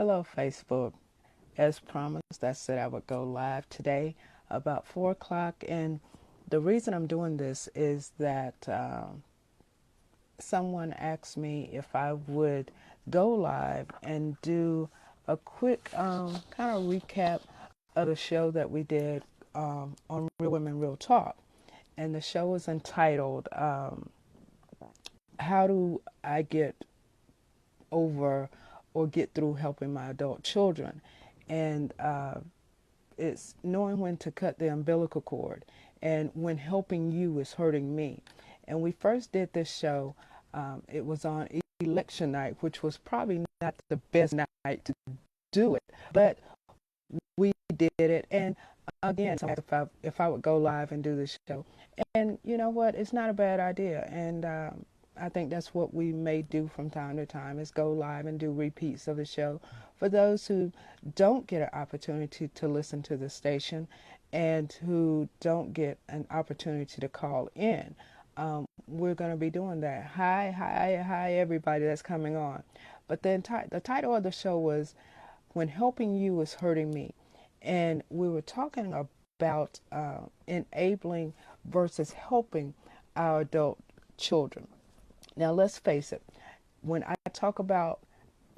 Hello, Facebook. As promised, I said I would go live today about 4 o'clock. And the reason I'm doing this is that someone asked me if I would go live and do a quick kind of recap of the show that we did on Real Women, Real Talk. And the show was entitled How Do I Get Over or Get Through Helping My Adult Children? And it's knowing when to cut the umbilical cord and when helping you is hurting me. And we first did this show, it was on election night, which was probably not the best night to do it, but we did it. And again, so if I would go live and do the show, and you know what, it's not a bad idea. And I think that's what we may do from time to time, is go live and do repeats of the show for those who don't get an opportunity to listen to the station and who don't get an opportunity to call in. We're going to be doing that. Hi, everybody that's coming on. But the title of the show was When Helping You Is Hurting Me. And we were talking about enabling versus helping our adult children. Now, let's face it, when I talk about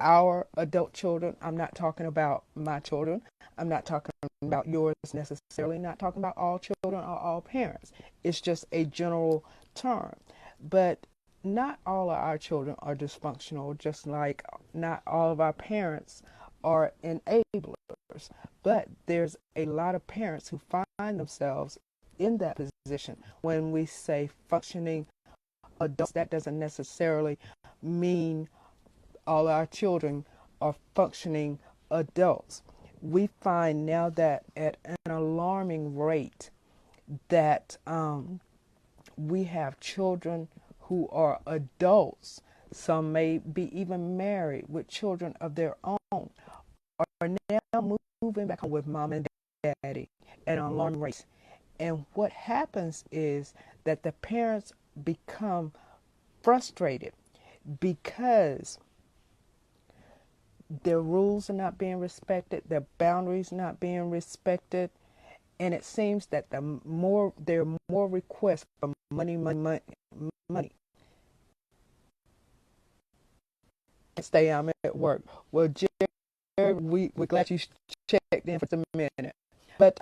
our adult children, I'm not talking about my children. I'm not talking about yours necessarily, not talking about all children or all parents. It's just a general term. But not all of our children are dysfunctional, just like not all of our parents are enablers. But there's a lot of parents who find themselves in that position. When we say functioning adults, that doesn't necessarily mean all our children are functioning adults. We find now that at an alarming rate that we have children who are adults. Some may be even married with children of their own, are now moving back home with mom and daddy at an alarming rate. And what happens is that the parents become frustrated because their rules are not being respected, their boundaries not being respected, and it seems that there are more requests for money. Stay, I'm at work. Well, Jerry, we're glad you checked in for a minute. But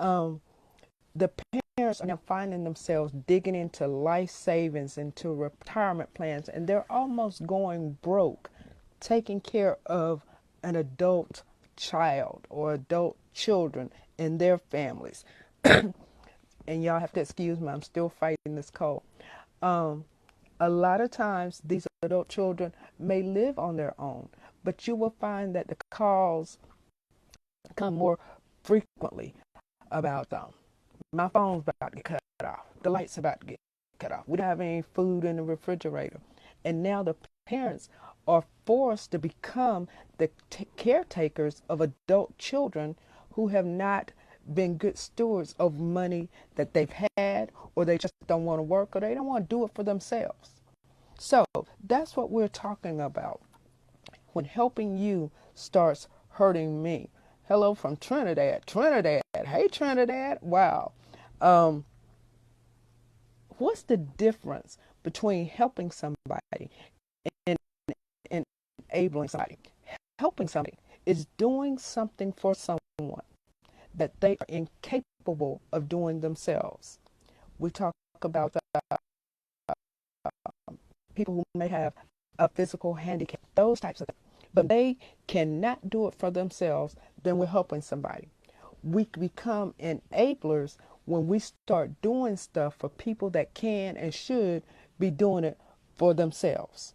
the parents are now finding themselves digging into life savings, into retirement plans, and they're almost going broke taking care of an adult child or adult children in their families. And y'all have to excuse me, I'm still fighting this cold. Um, a lot of times, these adult children may live on their own, but you will find that the calls come more frequently about my phone's about to get cut off, the light's about to get cut off, we don't have any food in the refrigerator. And now the parents are forced to become the caretakers of adult children who have not been good stewards of money that they've had, or they just don't want to work, or they don't want to do it for themselves. So that's what we're talking about when helping you starts hurting me. Hello from Trinidad. Trinidad. Hey, Trinidad. Wow. Um, what's the difference between helping somebody and enabling somebody? Helping somebody is doing something for someone that they are incapable of doing themselves. We talk about people who may have a physical handicap, those types of things. But they cannot do it for themselves, then we're helping somebody. We become enablers when we start doing stuff for people that can and should be doing it for themselves.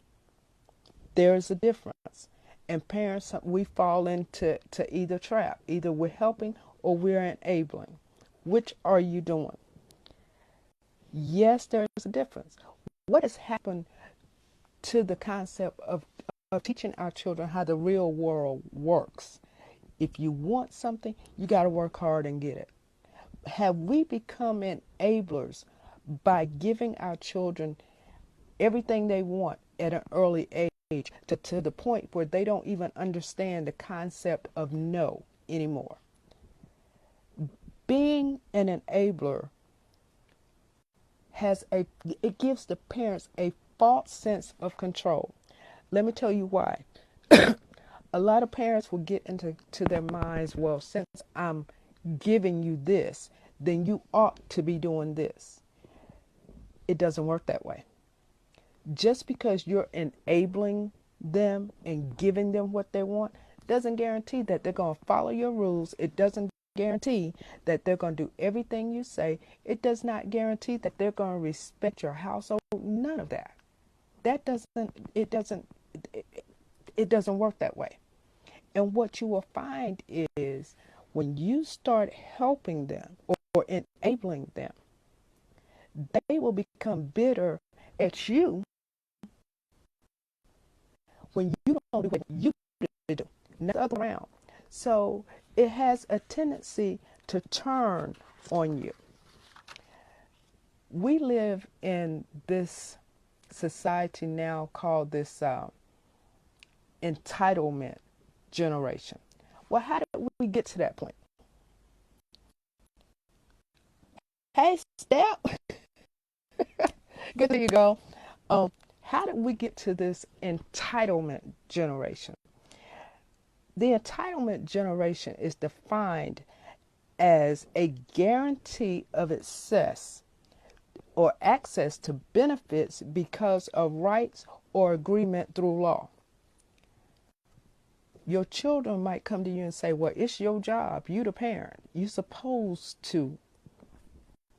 There's a difference. And parents, we fall into either trap. Either we're helping or we're enabling. Which are you doing? Yes, there is a difference. What has happened to the concept of teaching our children how the real world works? If you want something, you got to work hard and get it. Have we become enablers by giving our children everything they want at an early age? to the point where they don't even understand the concept of no anymore. Being an enabler has a it gives the parents a false sense of control. Let me tell you why. A lot of parents will get into their minds, well, since I'm giving you this, then you ought to be doing this. It doesn't work that way. Just because you're enabling them and giving them what they want doesn't guarantee that they're going to follow your rules. It doesn't guarantee that they're going to do everything you say. It does not guarantee that they're going to respect your household. None of that. That doesn't it doesn't it, it doesn't work that way. And what you will find is when you start helping them or enabling them, they will become bitter at you when you don't do what you do, not the other way around. So it has a tendency to turn on you. We live in this society now called this entitlement generation. Well, how did we get to that point? Hey, Step, good, there you go. Um, how did we get to this entitlement generation? The entitlement generation is defined as a guarantee of access or access to benefits because of rights or agreement through law. Your children might come to you and say, well, it's your job. You the parent. You're supposed to.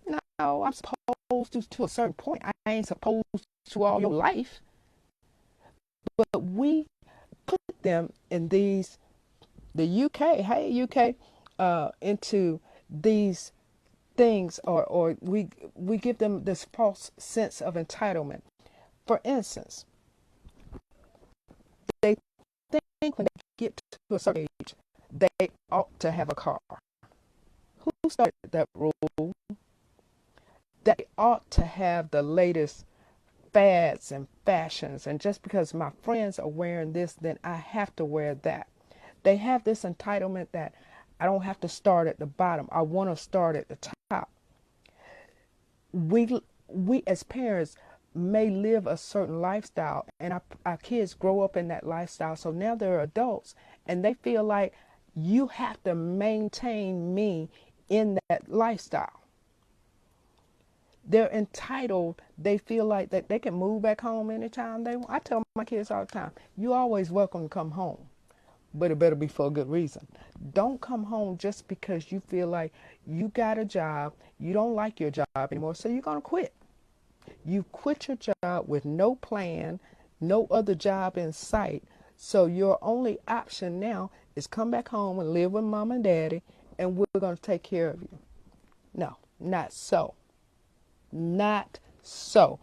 No, I'm supposed to a certain point. I ain't supposed to all your life. But we put them in the UK, hey, UK, into these things, or we give them this false sense of entitlement. For instance, they think when they get to a certain age, they ought to have a car. Who started that rule? They ought to have the latest fads and fashions, and just because my friends are wearing this, then I have to wear that. They have this entitlement that I don't have to start at the bottom. I want to start at the top. We as parents may live a certain lifestyle, and our kids grow up in that lifestyle. So now they're adults, and they feel like you have to maintain me in that lifestyle. They're entitled. They feel like that they can move back home anytime they want. I tell my kids all the time, you always welcome to come home, but it better be for a good reason. Don't come home just because you feel like you got a job, you don't like your job anymore, so you're going to quit. You quit your job with no plan, no other job in sight, so your only option now is come back home and live with mom and daddy, and we're going to take care of you. No, not so. Not so.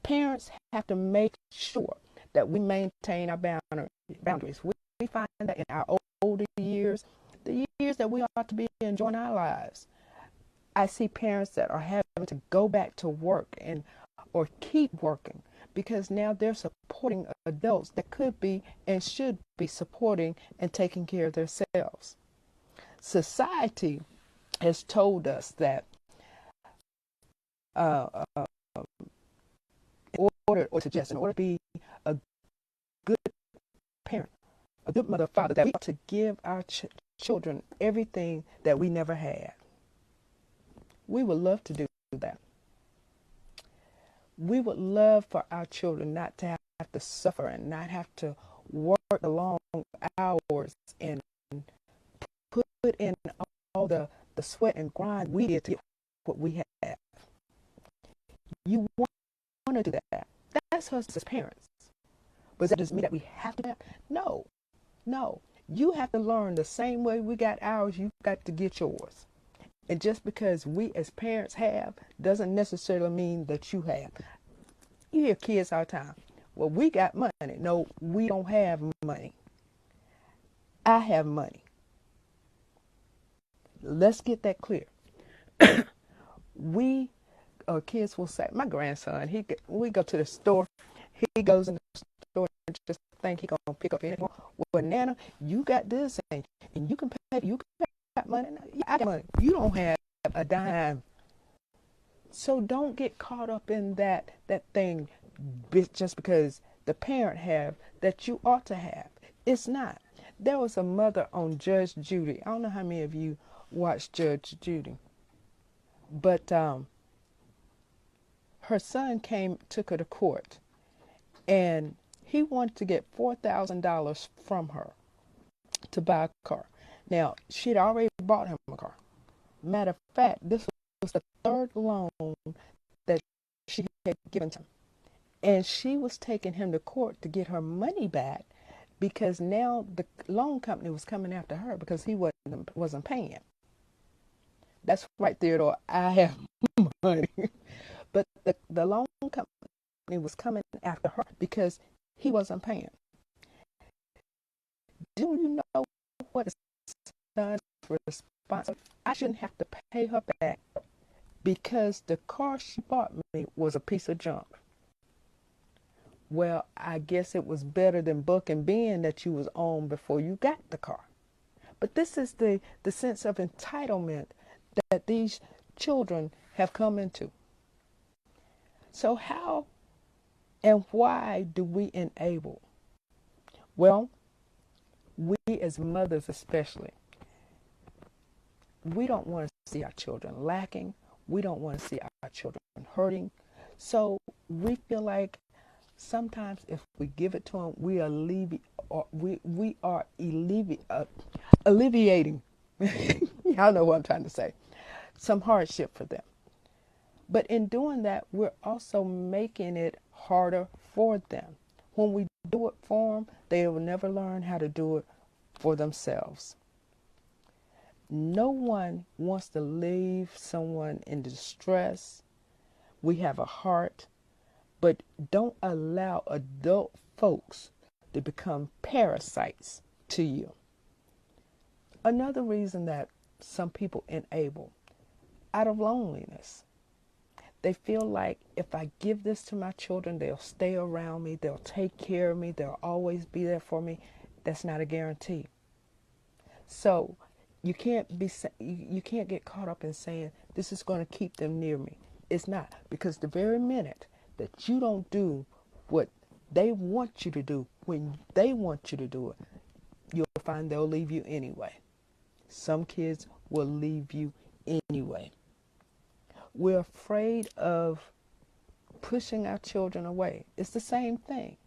Parents have to make sure that we maintain our boundaries. We find that in our older years, the years that we ought to be enjoying our lives, I see parents that are having to go back to work and or keep working because now they're supporting adults that could be and should be supporting and taking care of themselves. Society has told us that uh, uh, in order to be a good parent, a good mother, father, that we ought to give our children everything that we never had. We would love to do that. We would love for our children not to have to suffer and not have to work the long hours and put in all the sweat and grind we did to get what we have. You want to do that. That's us as parents. But that doesn't mean that we have to. No, no. You have to learn the same way we got ours, you've got to get yours. And just because we as parents have doesn't necessarily mean that you have. You hear kids all the time, well, we got money. No, we don't have money. I have money. Let's get that clear. We kids will say, my grandson, we go to the store, he goes in the store and just think he gonna pick up anymore. Well, Nana, you got this, and you can pay. You got money. Yeah, I got money. You don't have a dime. So don't get caught up in that thing just because the parent have that you ought to have. It's not. There was a mother on Judge Judy. I don't know how many of you watched Judge Judy, but her son took her to court, and he wanted to get $4,000 from her to buy a car. Now, she'd already bought him a car. Matter of fact, this was the third loan that she had given to him. And she was taking him to court to get her money back because now the loan company was coming after her because he wasn't paying. That's right, Theodore. I have money. But the loan company was coming after her because he wasn't paying. Do you know what the son's response? I shouldn't have to pay her back because the car she bought me was a piece of junk. Well, I guess it was better than Buck and Ben that you was on before you got the car. But this is the sense of entitlement that these children have come into. So how and why do we enable? Well, we as mothers especially, we don't want to see our children lacking. We don't want to see our children hurting. So we feel like sometimes if we give it to them, we are alleviating. Y'all know what I'm trying to say. Some hardship for them. But in doing that, we're also making it harder for them. When we do it for them, they will never learn how to do it for themselves. No one wants to leave someone in distress. We have a heart, but don't allow adult folks to become parasites to you. Another reason that some people enable, out of loneliness. They feel like if I give this to my children, they'll stay around me, they'll take care of me, they'll always be there for me. That's not a guarantee. So you can't get caught up in saying this is going to keep them near me. It's not, because the very minute that you don't do what they want you to do when they want you to do it, you'll find they'll leave you anyway. Some kids will leave you anyway. We're afraid of pushing our children away. It's the same thing.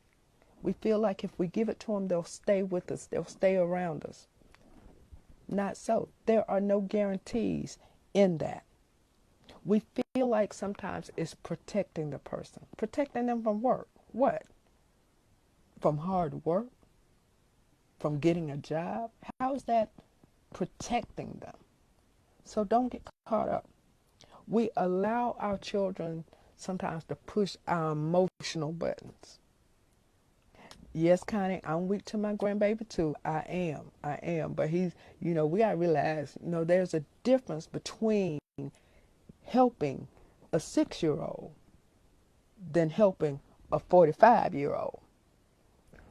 We feel like if we give it to them, they'll stay with us, they'll stay around us. Not so. There are no guarantees in that. We feel like sometimes it's protecting the person. Protecting them from work. What? From hard work? From getting a job? How is that protecting them? So don't get caught up. We allow our children sometimes to push our emotional buttons. Yes, Connie, I'm weak to my grandbaby too. I am. But he's, we got to realize, there's a difference between helping a 6-year-old than helping a 45-year-old.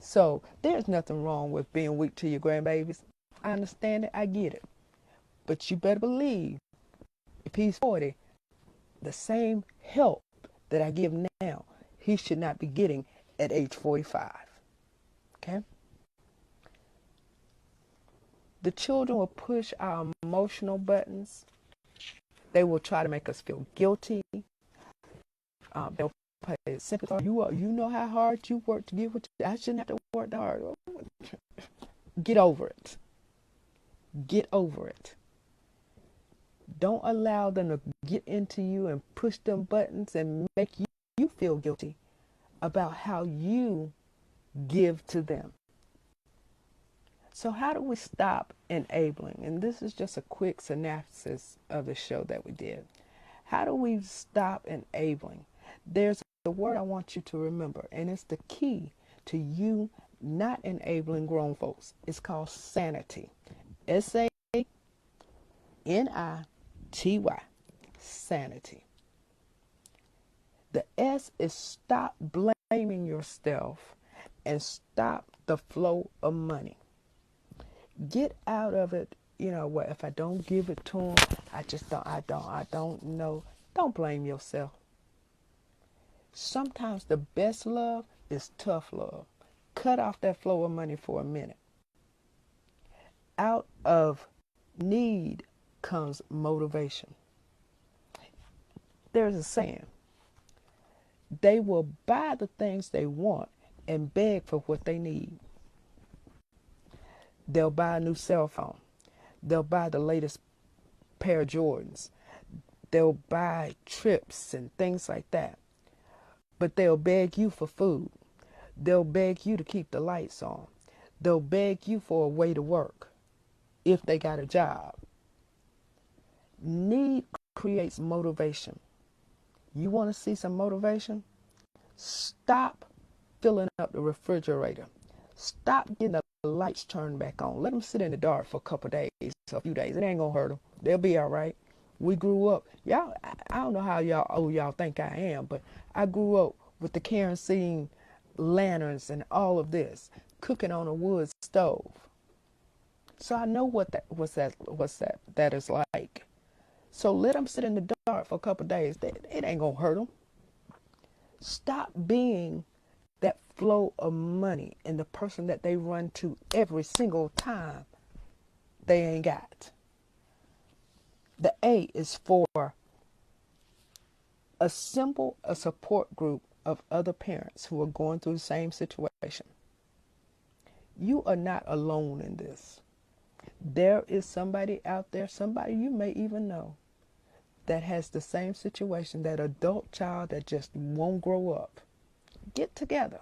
So there's nothing wrong with being weak to your grandbabies. I understand it. I get it. But you better believe if he's 40, the same help that I give now, he should not be getting at age 45. Okay? The children will push our emotional buttons. They will try to make us feel guilty. They'll play sympathy. You know how hard you work to get what I shouldn't have to work that hard. Get over it. Get over it. Don't allow them to get into you and push them buttons and make you feel guilty about how you give to them. So how do we stop enabling? And this is just a quick synopsis of the show that we did. How do we stop enabling? There's a word I want you to remember, and it's the key to you not enabling grown folks. It's called sanity. SANITY. Sanity. The S is stop blaming yourself and stop the flow of money. Get out of it. You know what? If I don't give it to them, I don't know. Don't blame yourself. Sometimes the best love is tough love. Cut off that flow of money for a minute. Out of need comes motivation. There's a saying, they will buy the things they want and beg for what they need. They'll buy a new cell phone. They'll buy the latest pair of Jordans. They'll buy trips and things like that. But they'll beg you for food. They'll beg you to keep the lights on. They'll beg you for a way to work if they got a job. Need creates motivation. You want to see some motivation? Stop filling up the refrigerator. Stop getting the lights turned back on. Let them sit in the dark for a couple of days, a few days. It ain't gonna hurt them. They'll be all right. We grew up. Y'all, I don't know how y'all think I am, but I grew up with the kerosene lanterns and all of this, cooking on a wood stove. So I know that is like. So let them sit in the dark for a couple of days. It ain't gonna hurt them. Stop being that flow of money and the person that they run to every single time they ain't got. The A is for assemble a support group of other parents who are going through the same situation. You are not alone in this. There is somebody out there, somebody you may even know, that has the same situation, that adult child that just won't grow up. Get together.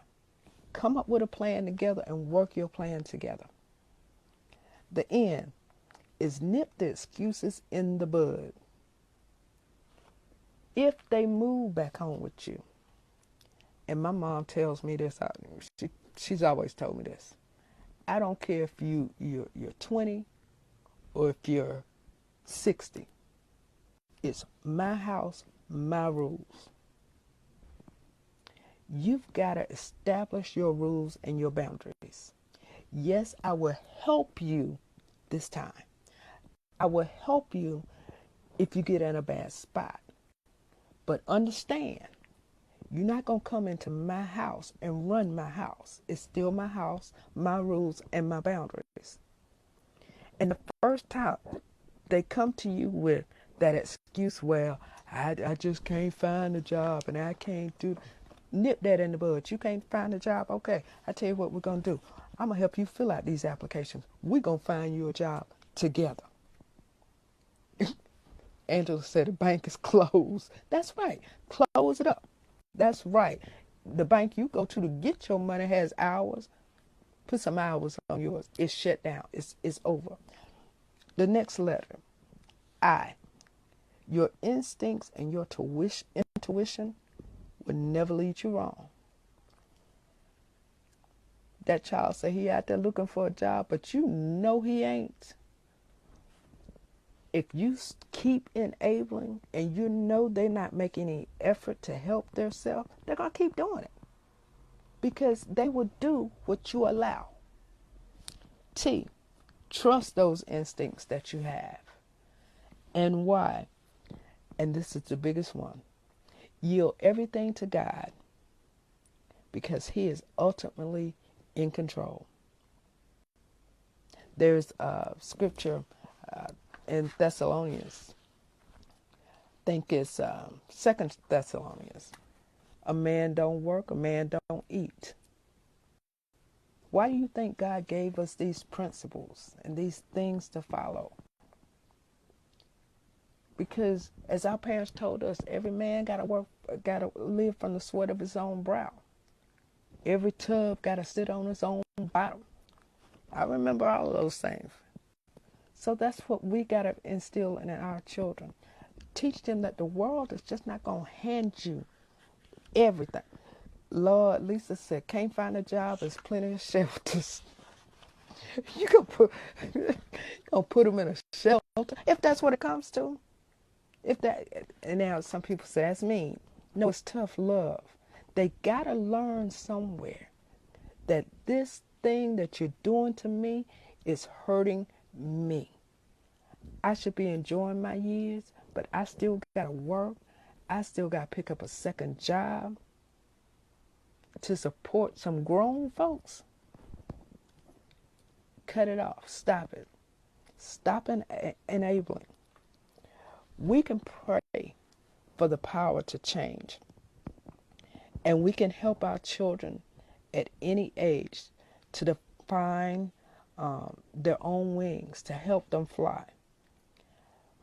Come up with a plan together and work your plan together. The N is nip the excuses in the bud. If they move back home with you, and my mom tells me this, she's always told me this. I don't care if you're 20 or if you're 60. It's my house, my rules. You've got to establish your rules and your boundaries. Yes, I will help you this time. I will help you if you get in a bad spot. But understand, you're not going to come into my house and run my house. It's still my house, my rules, and my boundaries. And the first time they come to you with that excuse, well, I just can't find a job and I can't do, nip that in the bud. You can't find a job? Okay, I tell you what we're going to do. I'm going to help you fill out these applications. We're going to find you a job together. Angela said the bank is closed. That's right. Close it up. That's right. The bank you go to get your money has hours. Put some hours on yours. It's shut down. It's over. The next letter, I. Your instincts and your intuition will never lead you wrong. That child said he out there looking for a job, but you know he ain't. If you keep enabling and you know they're not making any effort to help themselves, they're going to keep doing it because they will do what you allow. T, trust those instincts that you have. And why? And this is the biggest one. Yield everything to God because He is ultimately in control. There's a scripture in Thessalonians. I think it's 2 Thessalonians. A man don't work, a man don't eat. Why do you think God gave us these principles and these things to follow? Because as our parents told us, every man gotta live from the sweat of his own brow. Every tub gotta sit on its own bottom. I remember all of those things. So that's what we gotta instill in our children. Teach them that the world is just not gonna hand you everything. Lord, Lisa said, can't find a job, there's plenty of shelters. You gonna put them in a shelter if that's what it comes to. If that, and now some people say that's mean. No, it's tough love. They gotta learn somewhere that this thing that you're doing to me is hurting me. I should be enjoying my years, but I still got to work. I still got to pick up a second job to support some grown folks. Cut it off. Stop it. Stop enabling. We can pray for the power to change, and we can help our children at any age to define their own wings, to help them fly.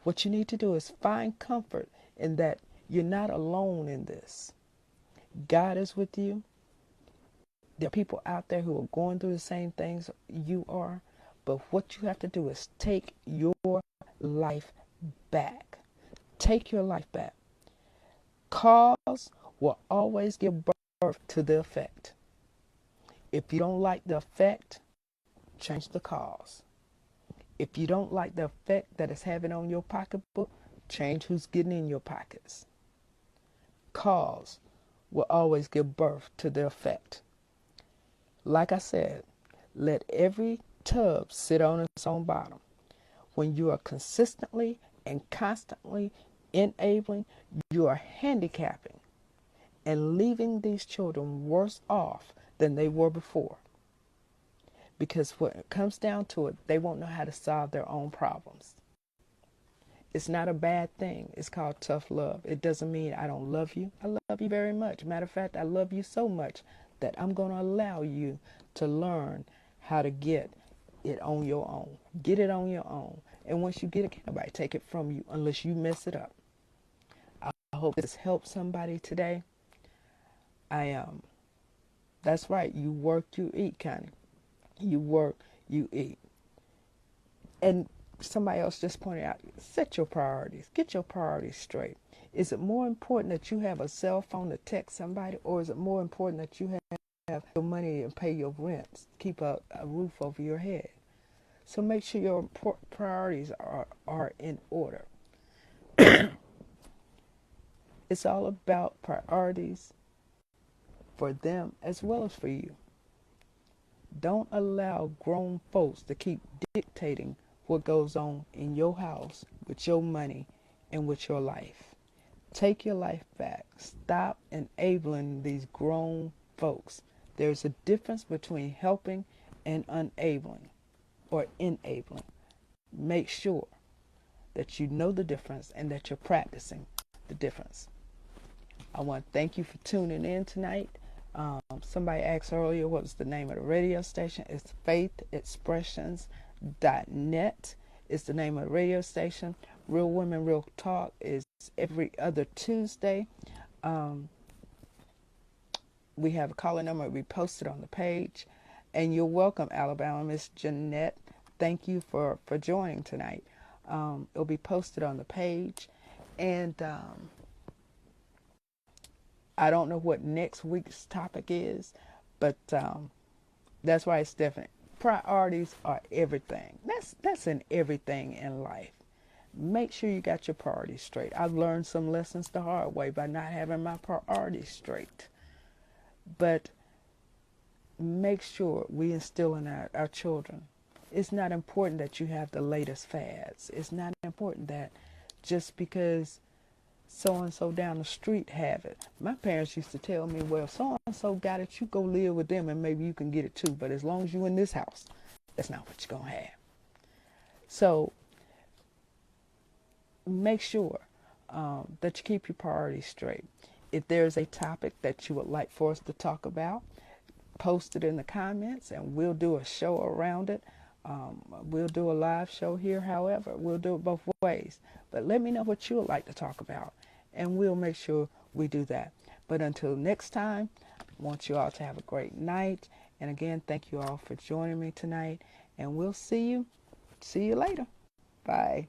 What you need to do is find comfort in that you're not alone in this. God is with you. There are people out there who are going through the same things you are. But what you have to do is take your life back. Take your life back. Cause will always give birth to the effect. If you don't like the effect, change the cause. If you don't like the effect that it's having on your pocketbook, change who's getting in your pockets. Cause will always give birth to the effect. Like I said, let every tub sit on its own bottom. When you are consistently and constantly enabling, you are handicapping and leaving these children worse off than they were before. Because when it comes down to it, they won't know how to solve their own problems. It's not a bad thing. It's called tough love. It doesn't mean I don't love you. I love you very much. Matter of fact, I love you so much that I'm going to allow you to learn how to get it on your own. Get it on your own. And once you get it, can't nobody take it from you unless you mess it up. I hope this helps somebody today. That's right. You work, you eat, Connie. You work, you eat. And somebody else just pointed out, set your priorities. Get your priorities straight. Is it more important that you have a cell phone to text somebody, or is it more important that you have your money and pay your rent, keep a roof over your head? So make sure your priorities are in order. It's all about priorities for them as well as for you. Don't allow grown folks to keep dictating what goes on in your house with your money and with your life. Take your life back. Stop enabling these grown folks. There's a difference between helping and enabling or enabling. Make sure that you know the difference and that you're practicing the difference. I want to thank you for tuning in tonight. Somebody asked earlier what was the name of the radio station. It's faithexpressions.net. It's the name of the radio station. Real Women, Real Talk is every other Tuesday. We have a caller number we posted on the page. And you're welcome, Alabama. Miss Jeanette, thank you for joining tonight. It'll be posted on the page. And I don't know what next week's topic is, but that's why it's different. Priorities are everything. That's in everything in life. Make sure you got your priorities straight. I've learned some lessons the hard way by not having my priorities straight. But make sure we instill in our children. It's not important that you have the latest fads. It's not important that just because so-and-so down the street have it. My parents used to tell me, well, so-and-so got it, you go live with them and maybe you can get it too. But as long as you in this house, that's not what you're going to have. So make sure that you keep your priorities straight. If there's a topic that you would like for us to talk about, post it in the comments and we'll do a show around it. We'll do a live show here, however. We'll do it both ways. But let me know what you would like to talk about, and we'll make sure we do that. But until next time, I want you all to have a great night. And again, thank you all for joining me tonight, and we'll see you later. Bye.